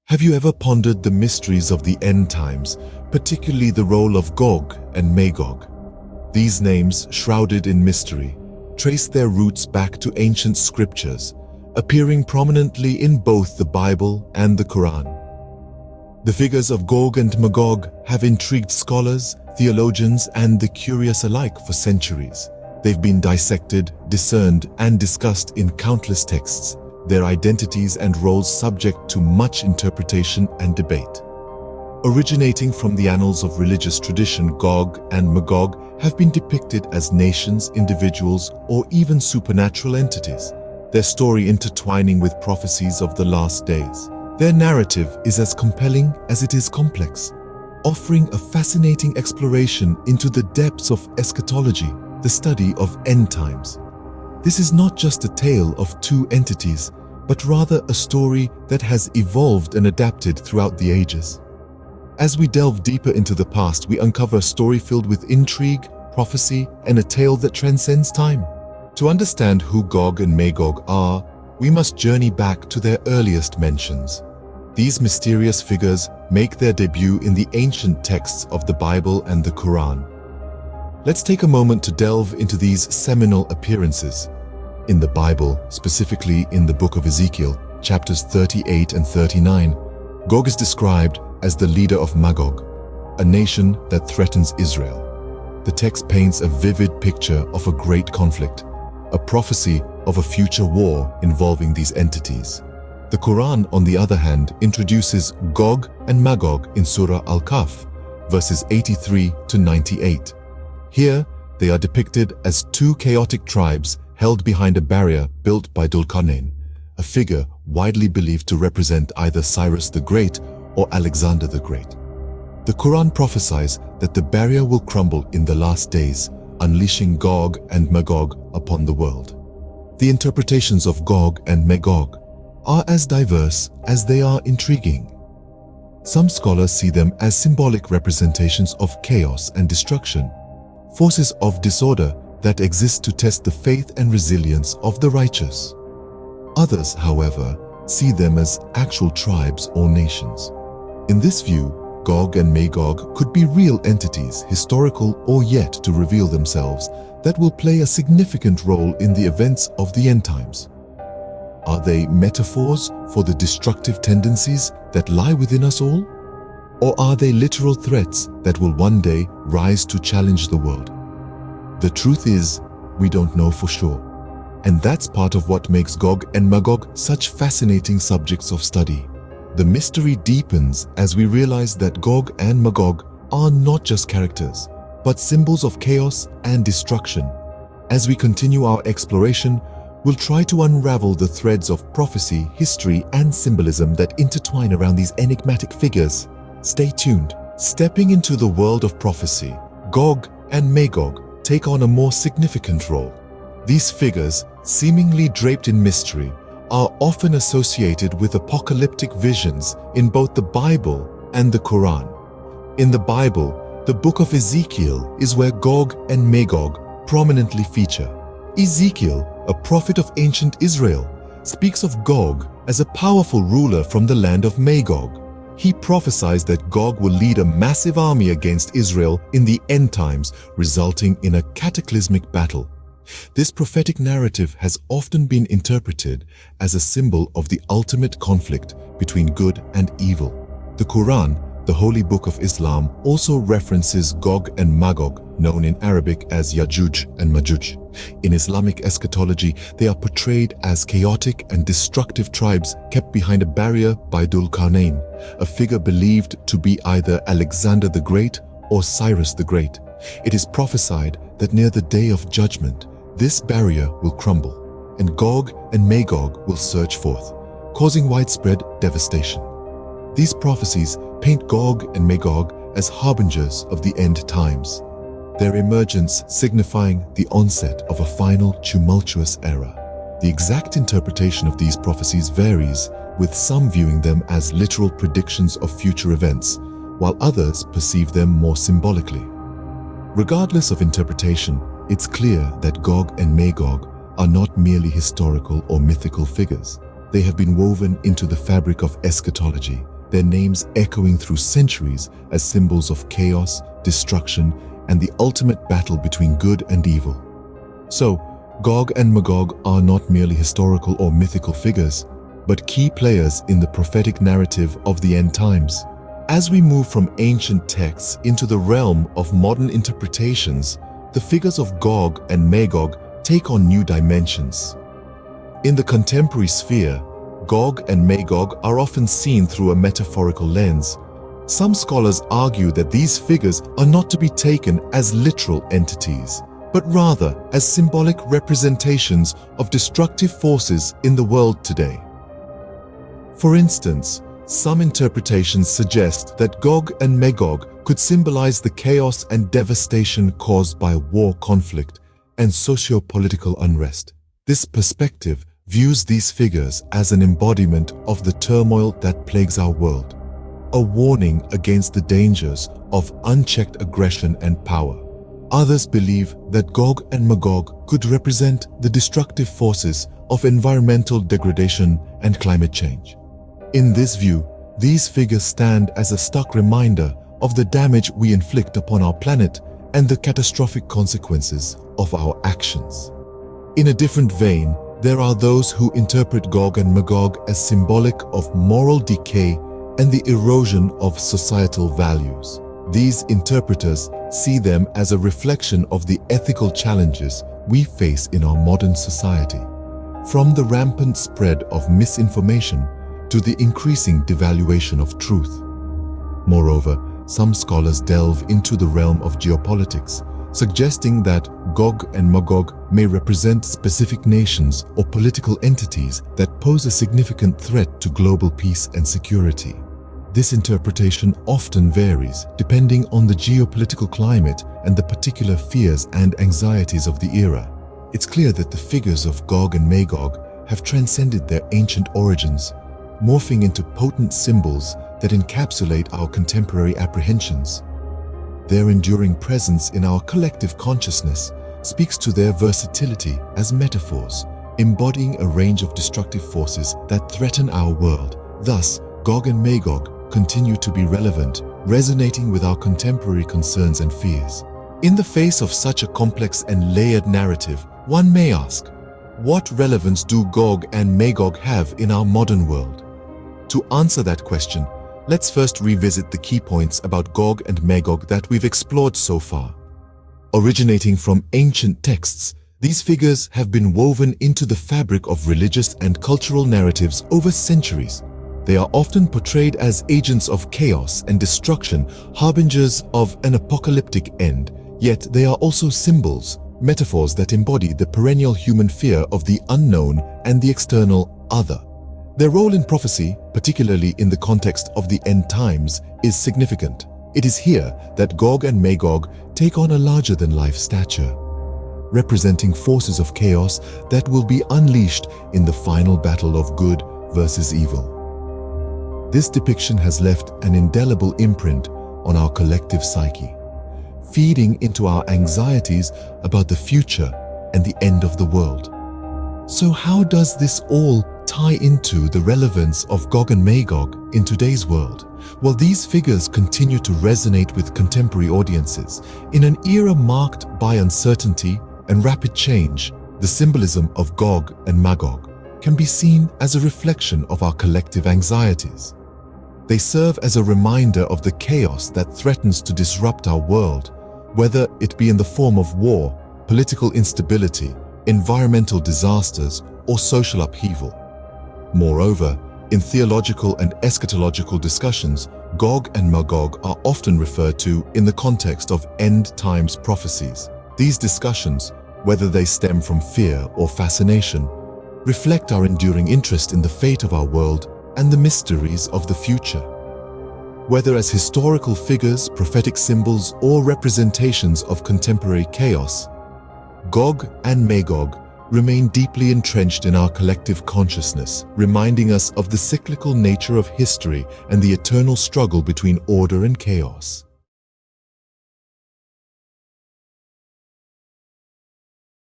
Have you ever pondered the mysteries of the end times, particularly the role of Gog and Magog? These names, shrouded in mystery, trace their roots back to ancient scriptures, appearing prominently in both the Bible and the Quran. The figures of Gog and Magog have intrigued scholars, theologians, and the curious alike for centuries. They've been dissected, discerned, and discussed in countless texts, their identities and roles subject to much interpretation and debate. Originating from the annals of religious tradition, Gog and Magog have been depicted as nations, individuals, or even supernatural entities, their story intertwining with prophecies of the last days. Their narrative is as compelling as it is complex, offering a fascinating exploration into the depths of eschatology, the study of end times. This is not just a tale of two entities, but rather a story that has evolved and adapted throughout the ages. As we delve deeper into the past, we uncover a story filled with intrigue, prophecy, and a tale that transcends time. To understand who Gog and Magog are, we must journey back to their earliest mentions. These mysterious figures make their debut in the ancient texts of the Bible and the Quran. Let's take a moment to delve into these seminal appearances. In the Bible, specifically in the book of Ezekiel, chapters 38 and 39, Gog is described as the leader of Magog, a nation that threatens Israel. The text paints a vivid picture of a great conflict, a prophecy of a future war involving these entities. The Quran, on the other hand, introduces Gog and Magog in Surah Al-Kahf, verses 83 to 98. Here, they are depicted as two chaotic tribes held behind a barrier built by Dhul-Qarnayn, a figure widely believed to represent either Cyrus the Great or Alexander the Great. The Quran prophesies that the barrier will crumble in the last days, unleashing Gog and Magog upon the world. The interpretations of Gog and Magog are as diverse as they are intriguing. Some scholars see them as symbolic representations of chaos and destruction, forces of disorder that exist to test the faith and resilience of the righteous. Others, however, see them as actual tribes or nations. In this view, Gog and Magog could be real entities, historical or yet to reveal themselves, that will play a significant role in the events of the end times. Are they metaphors for the destructive tendencies that lie within us all? Or are they literal threats that will one day rise to challenge the world? The truth is, we don't know for sure. And that's part of what makes Gog and Magog such fascinating subjects of study. The mystery deepens as we realize that Gog and Magog are not just characters, but symbols of chaos and destruction. As we continue our exploration, we'll try to unravel the threads of prophecy, history, and symbolism that intertwine around these enigmatic figures. Stay tuned. Stepping into the world of prophecy, Gog and Magog take on a more significant role. These figures, seemingly draped in mystery, are often associated with apocalyptic visions in both the Bible and the Quran. In the Bible, the book of Ezekiel is where Gog and Magog prominently feature. Ezekiel, a prophet of ancient Israel, speaks of Gog as a powerful ruler from the land of Magog. He prophesies that Gog will lead a massive army against Israel in the end times, resulting in a cataclysmic battle. This prophetic narrative has often been interpreted as a symbol of the ultimate conflict between good and evil. The Quran, the holy book of Islam, also references Gog and Magog, known in Arabic as Yajuj and Majuj. In Islamic eschatology, they are portrayed as chaotic and destructive tribes kept behind a barrier by Dhul-Qarnayn, a figure believed to be either Alexander the Great or Cyrus the Great. It is prophesied that near the day of judgment, this barrier will crumble, and Gog and Magog will surge forth, causing widespread devastation. These prophecies paint Gog and Magog as harbingers of the end times, their emergence signifying the onset of a final tumultuous era. The exact interpretation of these prophecies varies, with some viewing them as literal predictions of future events, while others perceive them more symbolically. Regardless of interpretation, it's clear that Gog and Magog are not merely historical or mythical figures. They have been woven into the fabric of eschatology, their names echoing through centuries as symbols of chaos, destruction, and the ultimate battle between good and evil. So, Gog and Magog are not merely historical or mythical figures, but key players in the prophetic narrative of the end times. As we move from ancient texts into the realm of modern interpretations, the figures of Gog and Magog take on new dimensions. In the contemporary sphere, Gog and Magog are often seen through a metaphorical lens. Some scholars argue that these figures are not to be taken as literal entities, but rather as symbolic representations of destructive forces in the world today. For instance, some interpretations suggest that Gog and Magog could symbolize the chaos and devastation caused by war conflict and socio-political unrest. This perspective views these figures as an embodiment of the turmoil that plagues our world, a warning against the dangers of unchecked aggression and power. Others believe that Gog and Magog could represent the destructive forces of environmental degradation and climate change. In this view, these figures stand as a stark reminder of the damage we inflict upon our planet and the catastrophic consequences of our actions. In a different vein, there are those who interpret Gog and Magog as symbolic of moral decay and the erosion of societal values. These interpreters see them as a reflection of the ethical challenges we face in our modern society, from the rampant spread of misinformation to the increasing devaluation of truth. Moreover, some scholars delve into the realm of geopolitics, suggesting that Gog and Magog may represent specific nations or political entities that pose a significant threat to global peace and security. This interpretation often varies depending on the geopolitical climate and the particular fears and anxieties of the era. It's clear that the figures of Gog and Magog have transcended their ancient origins, morphing into potent symbols that encapsulate our contemporary apprehensions. Their enduring presence in our collective consciousness speaks to their versatility as metaphors, embodying a range of destructive forces that threaten our world. Thus, Gog and Magog continue to be relevant, resonating with our contemporary concerns and fears. In the face of such a complex and layered narrative, one may ask, what relevance do Gog and Magog have in our modern world? To answer that question, let's first revisit the key points about Gog and Magog that we've explored so far. Originating from ancient texts, these figures have been woven into the fabric of religious and cultural narratives over centuries. They are often portrayed as agents of chaos and destruction, harbingers of an apocalyptic end, yet they are also symbols, metaphors that embody the perennial human fear of the unknown and the external other. Their role in prophecy, particularly in the context of the end times, is significant. It is here that Gog and Magog take on a larger-than-life stature, representing forces of chaos that will be unleashed in the final battle of good versus evil. This depiction has left an indelible imprint on our collective psyche, feeding into our anxieties about the future and the end of the world. So how does this all tie into the relevance of Gog and Magog in today's world? Well, these figures continue to resonate with contemporary audiences. In an era marked by uncertainty and rapid change, the symbolism of Gog and Magog can be seen as a reflection of our collective anxieties. They serve as a reminder of the chaos that threatens to disrupt our world, whether it be in the form of war, political instability, environmental disasters, or social upheaval. Moreover, in theological and eschatological discussions, Gog and Magog are often referred to in the context of end times prophecies. These discussions, whether they stem from fear or fascination, reflect our enduring interest in the fate of our world and the mysteries of the future. Whether as historical figures, prophetic symbols, or representations of contemporary chaos, Gog and Magog remain deeply entrenched in our collective consciousness, reminding us of the cyclical nature of history and the eternal struggle between order and chaos.